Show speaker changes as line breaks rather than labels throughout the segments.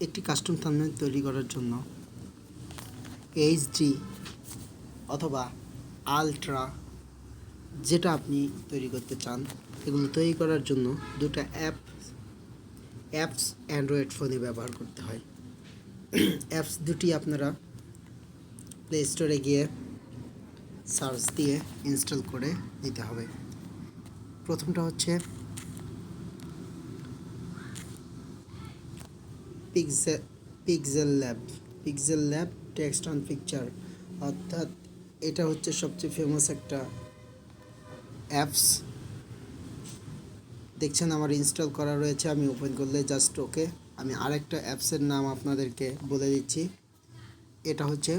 একটি custom thumbnail তৈরি করার জন্য এইচডি অথবা আলট্রা যেটা আপনি তৈরি করতে চান, এগুলো তৈরি করার জন্য দুটো অ্যাপস অ্যান্ড্রয়েড ফোনে ব্যবহার করতে হয়। অ্যাপস দুটি আপনারা প্লে স্টোরে গিয়ে সার্চ দিয়ে ইনস্টল করে নিতে হবে। প্রথমটা হচ্ছে pixel lab text on picture, অর্থাৎ এটা হচ্ছে সবচেয়ে ফেমাস একটা অ্যাপস। দেখছেন আমার ইনস্টল করা রয়েছে, আমি ওপেন করলে জাস্ট ওকে। আমি আরেকটা অ্যাপসের নাম আপনাদেরকে বলে দিচ্ছি। এটা হচ্ছে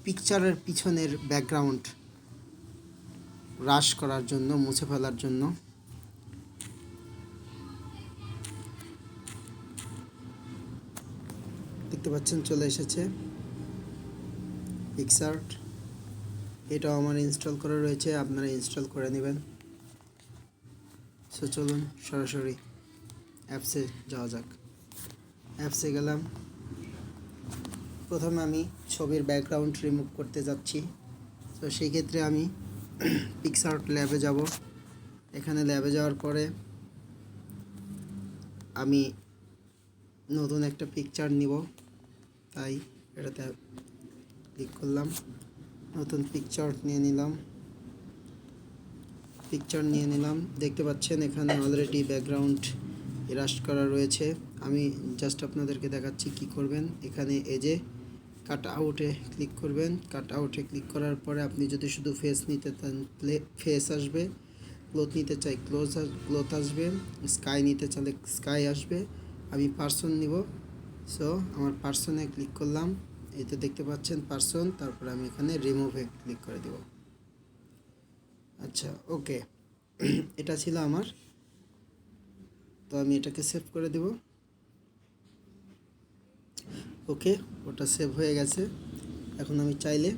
পিকচারের পিছনের ব্যাকগ্রাউন্ড হ্রাস করার জন্য, মুছে ফেলার জন্য। দেখতে পাচ্ছেন চলে এসেছে পিকচার্ট। এটাও আমার ইনস্টল করা রয়েছে, আপনারা ইনস্টল করে নেবেন। সো চলুন সরাসরি অ্যাপসে যাওয়া যাক। অ্যাপসে গেলাম। প্রথমে আমি ছবির ব্যাকগ্রাউন্ড রিমুভ করতে যাচ্ছি। তো সেই ক্ষেত্রে আমি পিকচার্ট ল্যাবে যাব। এখানে ল্যাবে যাওয়ার পরে আমি নতুন একটা পিকচার নিব, তাই এটাতে ক্লিক করলাম। নতুন পিকচার নিয়ে নিলাম। দেখতে পাচ্ছেন এখানে অলরেডি ব্যাকগ্রাউন্ড ইরাস্ট করা রয়েছে। আমি জাস্ট আপনাদেরকে দেখাচ্ছি কি করবেন। এখানে এই যে কাট আউটে ক্লিক করবেন। কাট আউটে ক্লিক করার পরে আপনি যদি শুধু ফেস নিতে চান ফেস আসবে, ক্লোথ নিতে চাই ক্লোথ আসবে, স্কাই নিতে চাইলে স্কাই আসবে। আমি পার্সন নিব, সো আমার পার্সনে ক্লিক করলাম। এই তো দেখতে পাচ্ছেন পার্সন। তারপরে আমি এখানে রিমুভে ক্লিক করে দেব। আচ্ছা, ওকে। এটা ছিল আমার। তো আমি এটাকে সেভ করে দেব। ওকে, ওটা সেভ হয়ে গেছে। এখন আমি চাইলে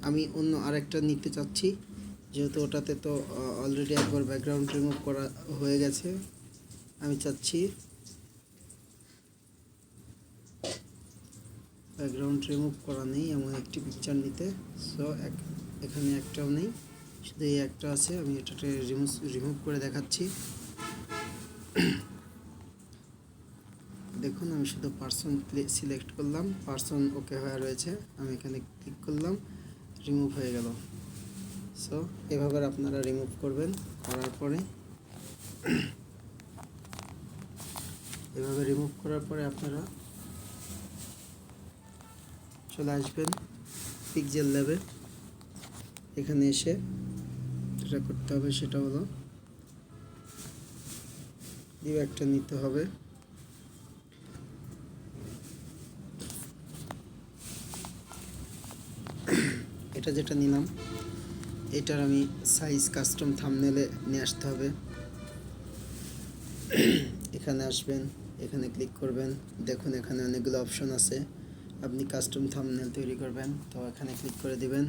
আমি অন্য আরেকটা নিতে চাচ্ছি, যেহেতু ওটাতে তো অলরেডি একবার ব্যাকগ্রাউন্ড রিমুভ করা হয়ে গেছে। আমি চাচ্ছি ব্যাকগ্রাউন্ড রিমুভ করা নেই এমন একটি পিকচার নিতে। সো এখানে একটাও নেই, শুধু এই একটা আছে। আমি এটাকে রিমুভ করে দেখাচ্ছি। দেখুন আমি শুধু পার্সন সিলেক্ট করলাম, পার্সন ওকে হয়ে রয়েছে। আমি এখানে ক্লিক করলাম, রিমুভ হয়ে গেল। সো এভাবে আপনারা রিমুভ করবেন। করার পরে এভাবে রিমুভ করার পরে আপনারা চলে আসবেন পিক্সেল ল্যাবে। এখানে এসে যেটা করতে হবে সেটা হলো একটা নিতে হবে। এটা যেটা নিলাম, এটার আমি সাইজ কাস্টম থাম্বনেলে নিয়ে আসতে হবে। এখানে আসবেন, এখানে ক্লিক করবেন। দেখুন এখানে অনেকগুলো অপশন আছে। আপনি কাস্টম থাম্বনেল তৈরি করবেন, তো এখানে ক্লিক করে দিবেন।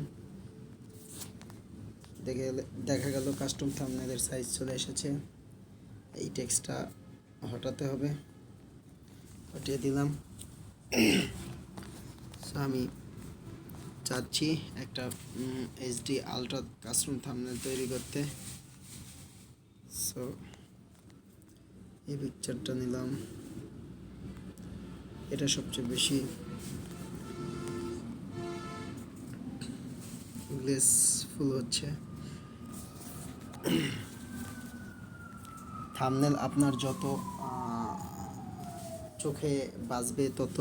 দেখা গেল কাস্টম থাম্বনেলের সাইজ চলে এসেছে। এই টেক্সটটা হটাতে হবে, হটিয়ে দিলাম। সো আমি চাচ্ছি একটা এইচডি আলট্রা কাস্টম থাম্বনেল তৈরি করতে। সো এই পিকচারটা নিলাম। এটা সবচেয়ে বেশি গ্লেসফুল হচ্ছে। থাম্বনেল আপনার যত চোখে বাজবে তত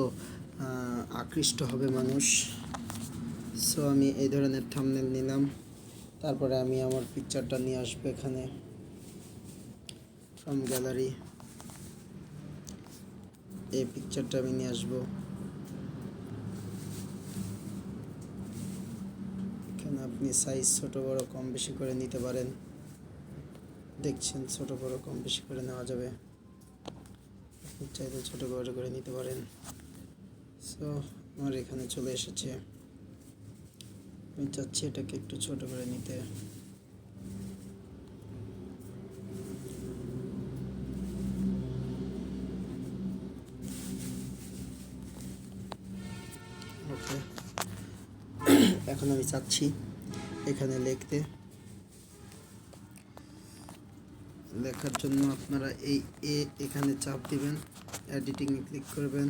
আকৃষ্ট হবে মানুষ। সো আমি এই ধরনের থাম্বনেল নিলাম। তারপরে আমি আমার পিকচারটা নিয়ে আসবো এখানে ফ্রম গ্যালারি। এই পিকচারটা আমি নিয়ে আসবো এখানে। আপনি সাইজ ছোট বড় কম বেশি করে নিতে পারেন। দেখছেন ছোট বড় কম বেশি করে নেওয়া যাবে, আপনি চাইলে ছোট বড় করে নিতে পারেন। সো আমার এখানে চলে এসেছে। আমি চাচ্ছি এটাকে একটু ছোট করে নিতে। এখন আমি চাচ্ছি এখানে লিখতে। লেখার জন্য আপনারা এই এখানে চাপ দিবেন, এডিটিংয়ে ক্লিক করবেন।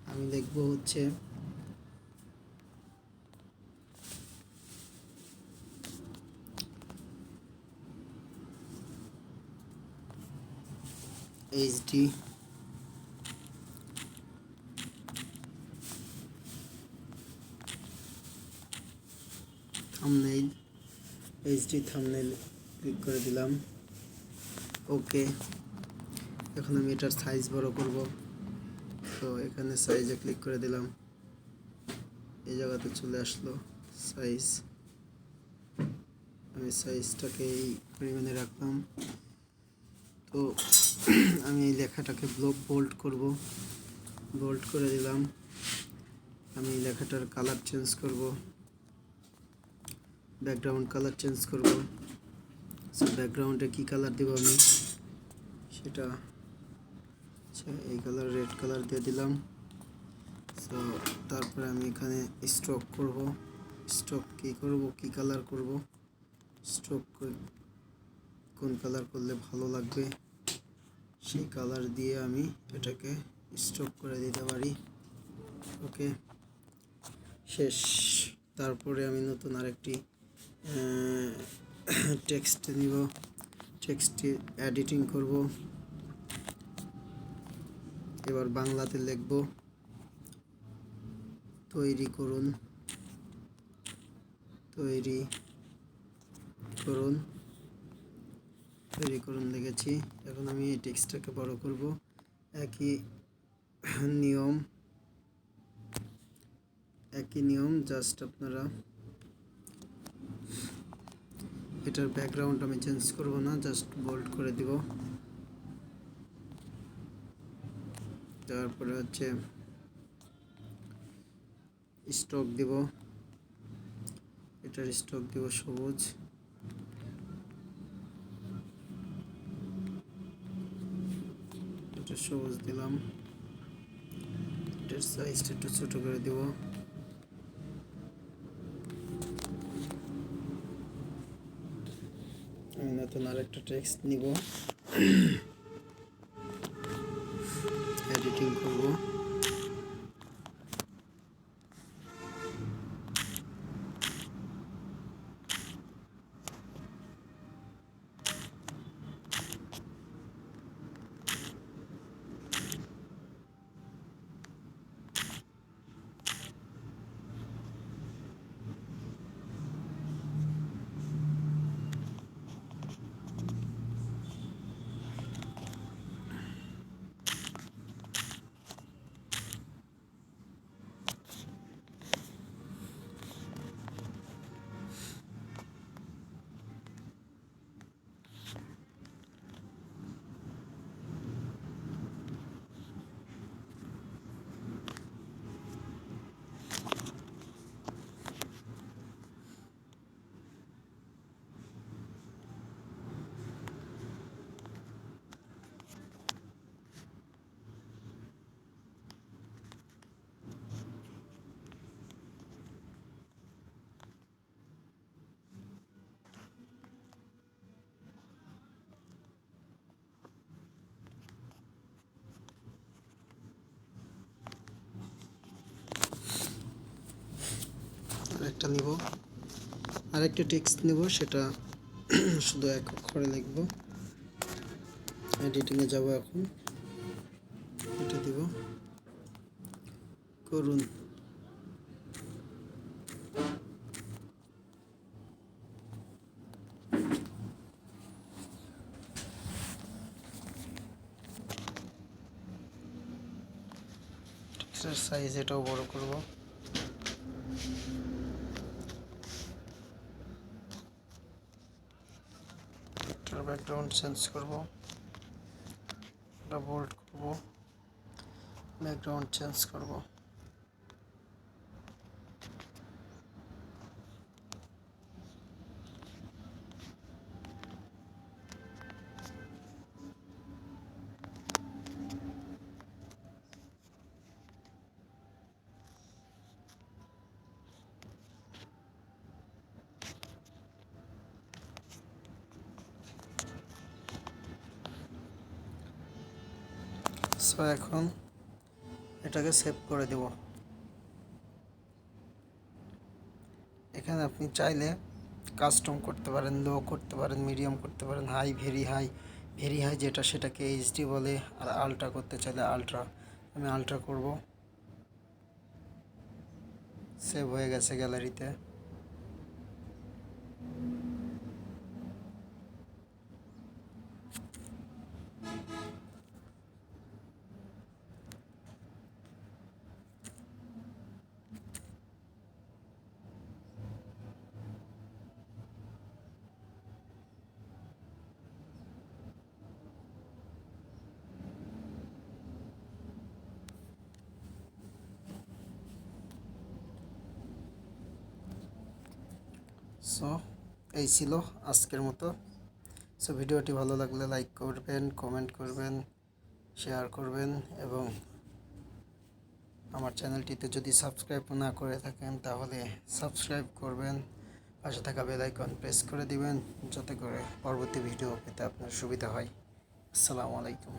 আমি লিখব হচ্ছে HD থাম্বনেইল, থাম্বনেইল ক্লিক করে দিলাম। ওকে, এখন আমি এটার সাইজ বড় করব, তো এখানে সাইজে ক্লিক করে দিলাম। এই জায়গাতে চলে আসলো সাইজ। আমি সাইজটাকে এই পরিমাণে রাখলাম। তো আমি এই লেখাটাকে বোল্ড করব, বোল্ড করে দিলাম। আমি লেখাটার কালার চেঞ্জ করব, ব্যাকগ্রাউন্ড কালার চেঞ্জ করব। সো ব্যাকগ্রাউন্ডে কী কালার দেব আমি সেটা, আচ্ছা এই কালার রেড কালার দিয়ে দিলাম। সো তারপরে আমি এখানে স্ট্রোক করব। স্ট্রোক কী কালার করব, স্ট্রোক কোন কালার করলে ভালো লাগবে সেই কালার দিয়ে আমি এটাকে স্ট্রোক করে দিতে পারি। ওকে, শেষ। তারপরে আমি নতুন আরেকটি টেক্সট নিব, টেক্সটটি এডিটিং করব। এবার বাংলাতে লিখব, তৈরি করুন, তৈরি করুন, তৈরি করুন লিখেছি। এখন আমি এই টেক্সটটাকে বড় করব। একই নিয়ম, জাস্ট আপনারা এটার ব্যাকগ্রাউন্ড আমি চেঞ্জ করব না, জাস্ট বোল্ড করে দিব। তারপরে হচ্ছে স্ট্রোক দিব, এটার স্ট্রোক দিব সবুজ। এটা সবুজ দিলাম। এটার সাইজটা একটু ছোটো করে দিব। আমি নতুন আরেকটা টেক্সট নিব, এডিটিং করব। আরেকটা টেক্সট নিব, সেটা শুধু এক অক্ষরে লিখব। এডিটিংয়ে যাব, এখন এটা দিব, করুন। টেক্সটের সাইজ এটাও বড় করব। এটার ব্যাকগ্রাউন্ড চেঞ্জ করব, এটা বোল্ড করব, ব্যাকগ্রাউন্ড চেঞ্জ করব। সো এখন এটাকে সেভ করে দেব। এখানে আপনি চাইলে কাস্টম করতে পারেন, লো করতে পারেন, মিডিয়াম করতে পারেন, high, very high. Very high যেটা সেটাকে এইচডি বলে, আর আলট্রা করতে চাইলে আলট্রা। আমি আলট্রা করব। সেভ হয়ে গেছে গ্যালারিতে। সো এই ছিল আজকের মতো। সো ভিডিওটি ভালো লাগলে লাইক করবেন, কমেন্ট করবেন, শেয়ার করবেন, এবং আমার চ্যানেলটিতে যদি সাবস্ক্রাইব না করে থাকেন তাহলে সাবস্ক্রাইব করবেন, পাশে থাকা বেল আইকন প্রেস করে দিবেন যাতে করে পরবর্তী ভিডিও পেতে আপনার সুবিধা হয়। আসসালামু আলাইকুম।